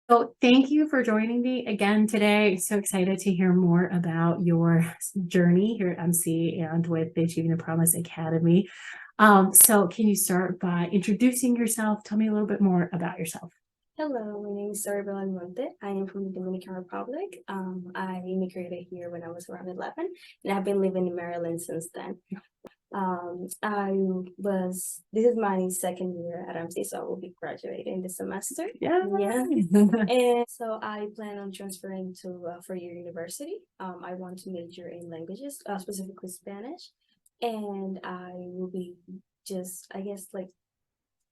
So thank you for joining me again today. So excited to hear more about your journey here at MC and with the Achieving the Promise Academy. So can you start by introducing yourself? Tell me a little bit more about yourself. Hello, my name is Soribel Almonte. I am from the Dominican Republic. I immigrated here when I was around 11, and I've been living in Maryland since then. This is my second year at MC, so I will be graduating this semester. Yeah. Yeah. And so I plan on transferring to four-year university. I want to major in languages, specifically Spanish, and I will be just, I guess, like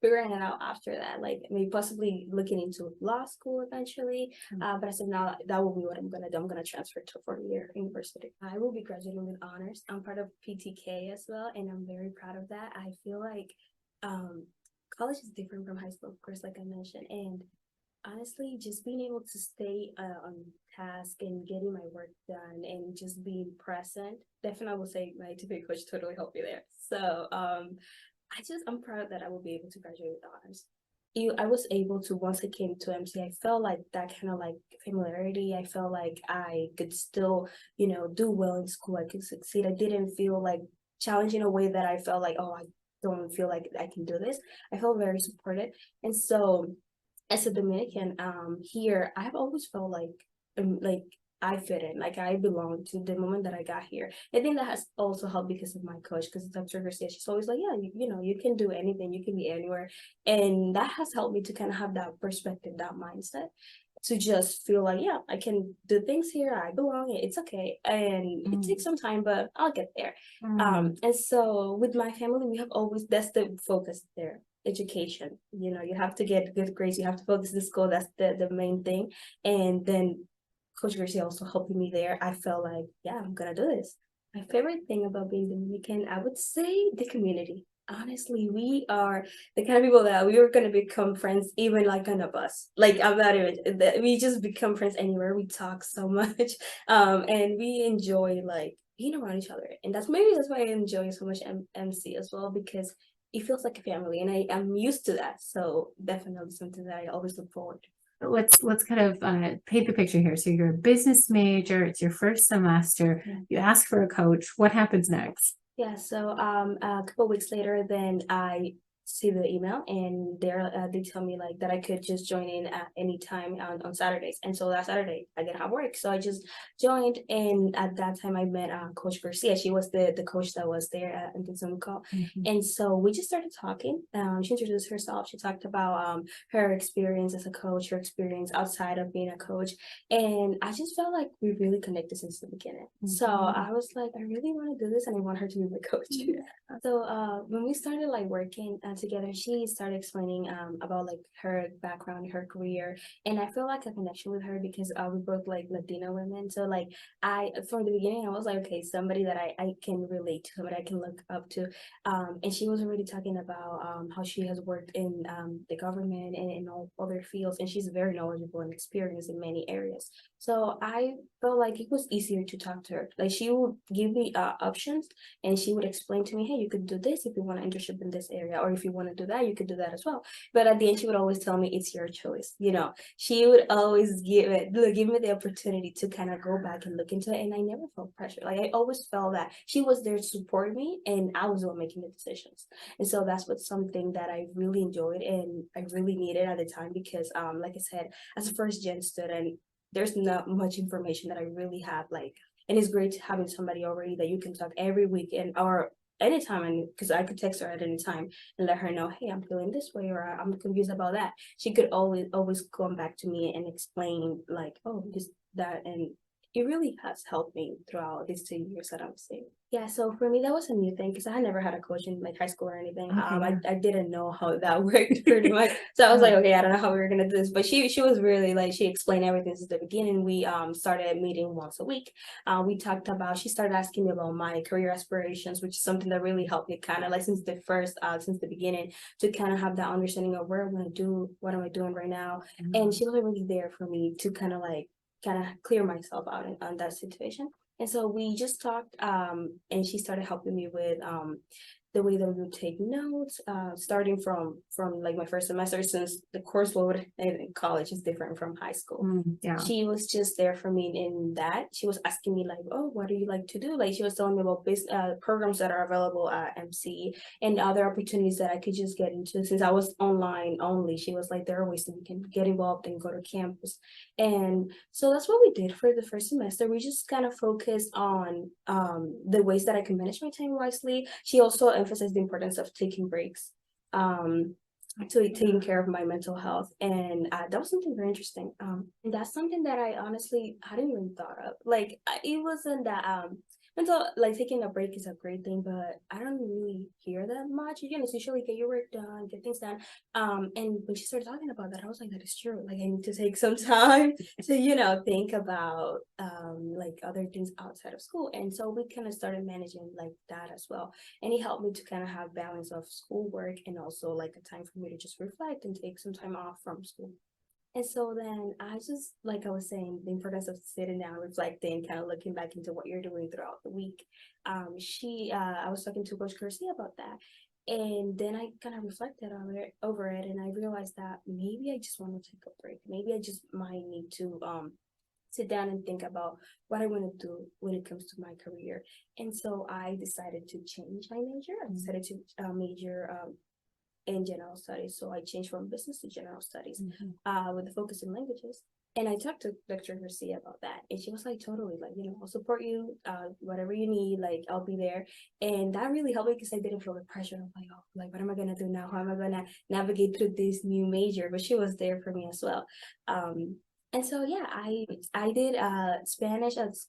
figuring it out after that, like maybe possibly looking into law school eventually. But I said, no, that will be what I'm gonna do. I'm gonna transfer to four-year university. I will be graduating with honors. I'm part of PTK as well, and I'm very proud of that. I feel like um, college is different from high school, of course, like I mentioned, and honestly, just being able to stay on task and getting my work done and just being present, definitely I will say my TPA coach totally helped me there. So I'm proud that I will be able to graduate with honors. I was able to, once I came to MC, I felt like that kind of like familiarity. I felt like I could still, do well in school. I could succeed. I didn't feel like challenged in a way that I felt like, oh, I don't feel like I can do this. I felt very supported. And so as a Dominican, here, I've always felt like I fit in, like I belong to the moment that I got here. I think that has also helped because of my coach, because Dr. Garcia, she's always like, yeah, you can do anything, you can be anywhere. And that has helped me to kind of have that perspective, that mindset, to just feel like, yeah, I can do things here, I belong, it's okay. And it takes some time, but I'll get there. And so with my family, we have always, that's the focus there, education. You have to get good grades, you have to focus the school, that's the main thing. And then Coach Garcia also helping me there. I felt like, yeah, I'm gonna do this. My favorite thing about being Dominican, I would say the community. Honestly, we are the kind of people that we are gonna become friends, even like on a bus. Like I'm not even. We just become friends anywhere. We talk so much, and we enjoy like being around each other. And that's why I enjoy so much MC as well, because it feels like a family, and I'm used to that. So definitely something that I always look forward to. Let's kind of paint the picture here. So you're a business major, it's your first semester, you ask for a coach. What happens next? Yeah, so a couple weeks later, then I see the email, and they tell me like that I could just join in at any time on Saturdays. And so that Saturday I didn't have work, so I just joined. And at that time I met Coach Garcia. She was the coach that was there at the Zoom call. And so we just started talking. She introduced herself. She talked about her experience as a coach, her experience outside of being a coach, and I just felt like we really connected since the beginning. So I was like, I really want to do this, and I want her to be my coach. So when we started like working together, she started explaining about like her background, her career, and I feel like a connection with her because we both like Latina women. So like I from the beginning I was like, okay, somebody that I can relate to, somebody I can look up to. And she was already talking about how she has worked in the government and in all other fields, and she's very knowledgeable and experienced in many areas. So I felt like it was easier to talk to her. Like she would give me options, and she would explain to me, hey, you could do this if you want to internship in this area, or if you want to do that, you could do that as well. But at the end, she would always tell me, it's your choice. She would always give me the opportunity to kind of go back and look into it, and I never felt pressure. Like I always felt that she was there to support me, and I was the one making the decisions. And so that's what's something that I really enjoyed and I really needed at the time, because like I said, as a first gen student, there's not much information that I really have, like, and it's great having somebody already that you can talk every weekend or anytime, and because I could text her at any time and let her know, hey, I'm feeling this way, or I'm confused about that. She could always come back to me and explain like, oh, this, that, and it really has helped me throughout these 2 years that I'm staying. Yeah, so for me that was a new thing because I had never had a coach in like high school or anything. I didn't know how that worked pretty much. So I was like, okay, I don't know how we were gonna do this. But she was really like, she explained everything since the beginning. We started meeting once a week. We talked about, she started asking me about my career aspirations, which is something that really helped me kind of like since the beginning, to kind of have that understanding of where I'm gonna do, what am I doing right now. And she was really there for me to kind of clear myself out on that situation. And so we just talked, and she started helping me with the way that we would take notes, starting from like my first semester, since the course load in college is different from high school. Yeah. She was just there for me in that. She was asking me like, oh, what do you like to do? Like she was telling me about programs that are available at MC and other opportunities that I could just get into since I was online only. She was like, there are ways that we can get involved and go to campus. And so that's what we did for the first semester. We just kind of focused on the ways that I can manage my time wisely. She also emphasized the importance of taking breaks. To taking care of my mental health, and that was something very interesting, and that's something that I honestly hadn't even thought of. Like it wasn't that mental, like taking a break is a great thing, but I don't really hear that much. It's usually get your work done, get things done. And when she started talking about that, I was like, that is true. Like I need to take some time to think about like other things outside of school. And so we kind of started managing like that as well, and it helped me to kind of have balance of schoolwork and also like a time for me to just reflect and take some time off from school. And so then I just, like I was saying, the importance of sitting down, reflecting, kind of looking back into what you're doing throughout the week. I was talking to Coach Garcia about that. And then I kind of reflected on it, over it, and I realized that maybe I just want to take a break. Maybe I just might need to sit down and think about what I want to do when it comes to my career. And so I decided to change my major. I decided to major in general studies. So I changed from business to general studies with a focus in languages. And I talked to Dr. Garcia about that. And she was like, totally, like, I'll support you, whatever you need, like, I'll be there. And that really helped me because I didn't feel the pressure of like, oh, like, what am I going to do now? How am I going to navigate through this new major? But she was there for me as well. And so, yeah, I did Spanish as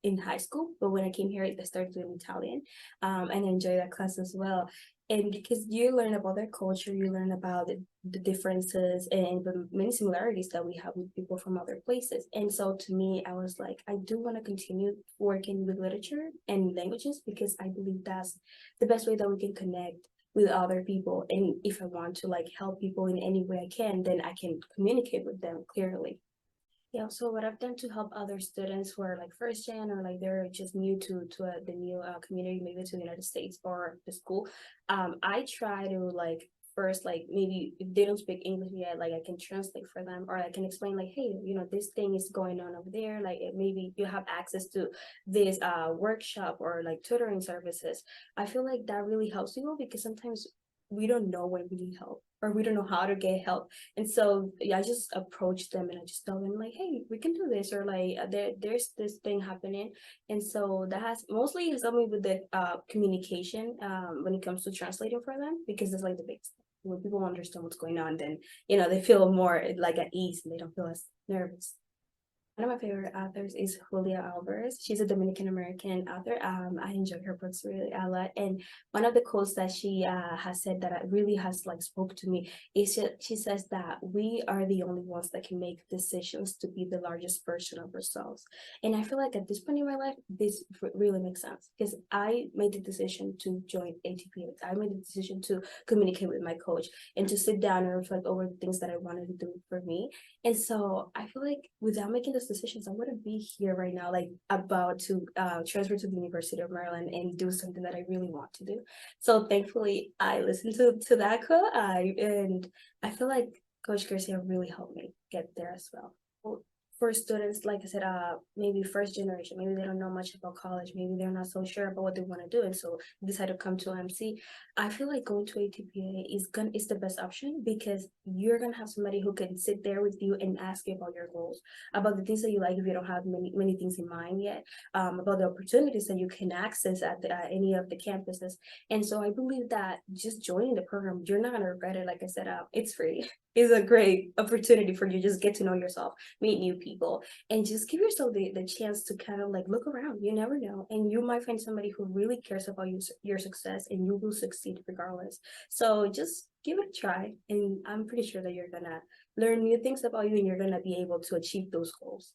in high school, but when I came here, I started doing Italian, and I enjoyed that class as well. And because you learn about their culture, you learn about the differences and the many similarities that we have with people from other places. And so to me, I was like, I do want to continue working with literature and languages because I believe that's the best way that we can connect with other people. And if I want to like help people in any way I can, then I can communicate with them clearly. Yeah, so what I've done to help other students who are like first gen or like they're just new to the new community, maybe to the United States or the school, I try to like first like maybe if they don't speak English yet, like I can translate for them or I can explain like, hey, this thing is going on over there. Like maybe you have access to this workshop or like tutoring services. I feel like that really helps people because sometimes we don't know when we need help or we don't know how to get help. And so yeah, I just approach them and I just tell them like, hey, we can do this, or like there's this thing happening. And so that has mostly helped me with the communication when it comes to translating for them, because it's like the biggest thing. When people understand what's going on, then they feel more like at ease and they don't feel as nervous. One of my favorite authors is Julia Alvarez. She's a Dominican American author. I enjoy her books really a lot. And one of the quotes that she has said that really has like spoke to me is she says that we are the only ones that can make decisions to be the largest version of ourselves. And I feel like at this point in my life, this really makes sense because I made the decision to join ATPX. I made the decision to communicate with my coach and to sit down and reflect over the things that I wanted to do for me. And so I feel like without making those decisions, I wouldn't be here right now, like about to transfer to the University of Maryland and do something that I really want to do. So thankfully, I listened to that quote, and I feel like Coach Garcia really helped me get there as well. For students, like I said, maybe first generation, maybe they don't know much about college, maybe they're not so sure about what they want to do, and so decide to come to MC. I feel like going to ATPA is the best option because you're gonna have somebody who can sit there with you and ask you about your goals, about the things that you like if you don't have many things in mind yet, about the opportunities that you can access at any of the campuses. And so I believe that just joining the program, you're not gonna regret it. Like I said, it's free. It's a great opportunity for you to just get to know yourself, meet new people, and just give yourself the chance to kind of like look around. You never know, and you might find somebody who really cares about your success, and you will succeed regardless. So just give it a try, and I'm pretty sure that you're gonna learn new things about you and you're gonna be able to achieve those goals.